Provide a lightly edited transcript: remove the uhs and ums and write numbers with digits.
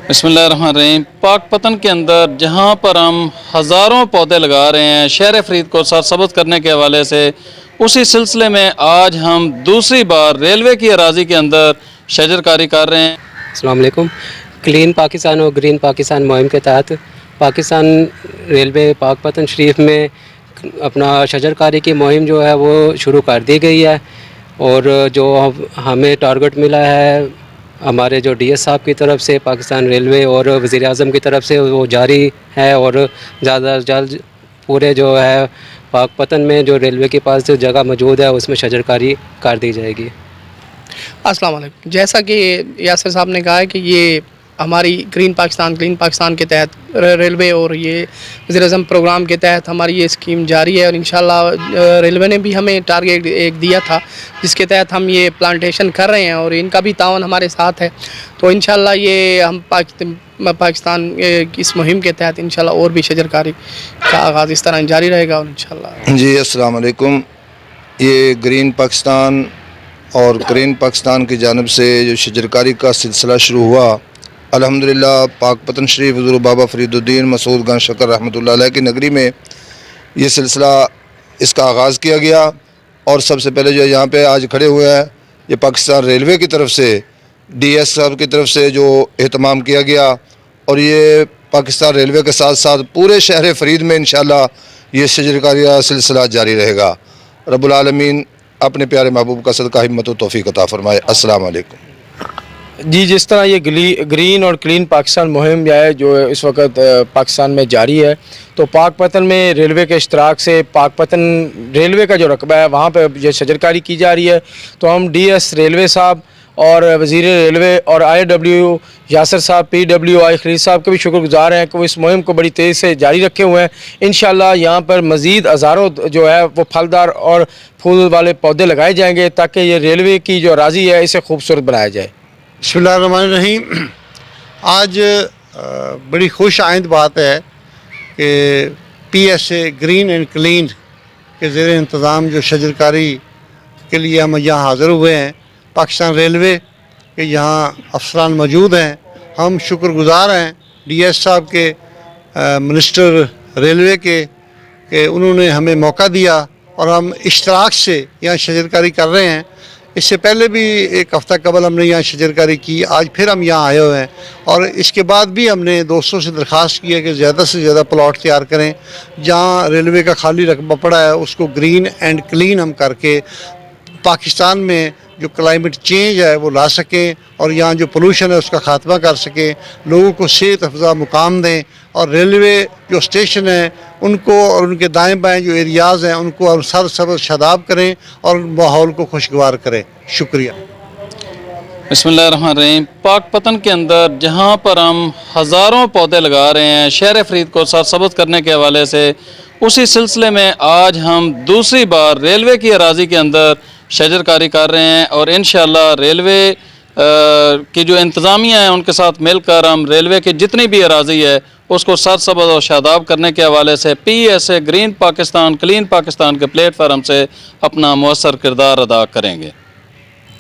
बिस्मिल्लाहिर्रहमानिर्रहीम। पाकपतन के अंदर जहाँ पर हम हज़ारों पौधे लगा रहे हैं शहर फरीद को सरसब्ज़ करने के हवाले से, उसी सिलसिले में आज हम दूसरी बार रेलवे की अराज़ी के अंदर शजरकारी कर रहे हैं। अस्सलाम वालेकुम। क्लीन पाकिस्तान और ग्रीन पाकिस्तान मुहिम के तहत पाकिस्तान रेलवे पाकपतन शरीफ में अपना शजरकारी की मुहिम जो है वो शुरू कर दी गई है और जो हमें टारगेट मिला है हमारे जो डीएस साहब की तरफ से पाकिस्तान रेलवे और वज़ीर आज़म की तरफ से वो जारी है और ज़्यादा से जल्द पूरे जो है पाकपतन में जो रेलवे के पास जो जगह मौजूद है उसमें शजरकारी कर दी जाएगी। अस्सलाम वालेकुम। जैसा कि यासर साहब ने कहा है कि ये हमारी ग्रीन पाकिस्तान के तहत रेलवे और ये वज़ीर आज़म प्रोग्राम के तहत हमारी ये स्कीम जारी है और इंशाल्लाह रेलवे ने भी हमें टारगेट एक दिया था जिसके तहत हम ये प्लांटेशन कर रहे हैं और इनका भी तावन हमारे साथ है। तो इंशाल्लाह ये हम पाकिस्तान इस मुहिम के तहत इंशाल्लाह और भी शजरकारी का आगाज़ इस तरह जारी रहेगा और इंशाल्लाह। जी अस्सलाम वालेकुम। ये ग्रीन पाकिस्तान और ग्रीन पाकिस्तान की जानिब से जो शजरकारी का सिलसिला शुरू हुआ, अल्हम्दुलिल्लाह पाकपतन शरीफ हुज़ूर बाबा फरीदुद्दीन मसूद गन शकर रहमतुल्लाह अलैह की नगरी में ये सिलसिला इसका आगाज़ किया गया। और सबसे पहले जो यहाँ पे आज खड़े हुए हैं ये पाकिस्तान रेलवे की तरफ से डीएस साहब की तरफ से जो एहतमाम किया गया और ये पाकिस्तान रेलवे के साथ साथ पूरे शहर फरीद में इंशाअल्लाह ये शजरकारी का सिलसिला जारी रहेगा। रब्बुल आलमीन अपने प्यारे महबूब का सदका हिम्मत व तौफीक अता फरमाए। अस्सलाम वालेकुम। जी, जिस तरह ये ग्रीन और क्लीन पाकिस्तान मुहिम है जो इस वक्त पाकिस्तान में जारी है, तो पाकपतन में रेलवे के इश्तराक से पाकपतन रेलवे का जो रकबा है वहाँ पर ये शजरकारी की जा रही है। तो हम डीएस रेलवे साहब और वज़ीर रेलवे और IW यासर साहब PWI खलील साहब के भी शुक्रगुजार हैं कि वो इस मुहिम को बड़ी तेज़ी से जारी रखे हुए हैं। इंशाअल्लाह यहाँ पर मज़ीद हज़ारों जो है वो फलदार और फूल वाले पौधे लगाए जाएंगे ताकि ये रेलवे की जो अराज़ी है इसे खूबसूरत बनाया जाए। बिस्मिल्लाहिर्रहमानिर्रहीम। आज बड़ी खुश आइंद बात है कि PSA ग्रीन एंड क्लीन के ज़ेर इंतज़ाम जो शजरकारी के लिए हम यहाँ हाज़िर हुए हैं, पाकिस्तान रेलवे के यहाँ अफसरान मौजूद हैं। हम शुक्रगुजार हैं डीएस साहब के, मिनिस्टर रेलवे के उन्होंने हमें मौका दिया और हम इश्तराक से यहाँ शजरकारी कर रहे हैं। इससे पहले भी एक हफ़्ता कबल हमने यहाँ शजरकारी की, आज फिर हम यहाँ आए हुए हैं और इसके बाद भी हमने दोस्तों से दरख्वास्त की है कि ज़्यादा से ज़्यादा प्लॉट तैयार करें। जहाँ रेलवे का खाली रकबा पड़ा है उसको ग्रीन एंड क्लीन हम करके पाकिस्तान में जो क्लाइमेट चेंज है वो ला सकें और यहाँ जो पोल्यूशन है उसका ख़ात्मा कर सकें, लोगों को सेहत अफजा मुकाम दें और रेलवे जो स्टेशन है उनको और उनके दाएं बाएं जो एरियाज़ हैं उनको और सरसब्ज़ शादाब करें और माहौल को खुशगवार करें। शुक्रिया। बिस्मिल्लाहिर्रहमानिर्रहीम। पाकपतन के अंदर जहाँ पर हम हज़ारों पौधे लगा रहे हैं शहर फरीद को सरसब्ज़ करने के हवाले से, उसी सिलसिले में आज हम दूसरी बार रेलवे की अराज़ी के अंदर शजरकारी कर रहे हैं और इंशाअल्लाह रेलवे की जो इंतज़ामिया है उनके साथ मिलकर हम रेलवे की जितनी भी अराज़ी है उसको सरसब्ज़ और शादाब करने के हवाले से PSA green Pakistan clean Pakistan के प्लेटफार्म से अपना मौसर किरदार अदा करेंगे।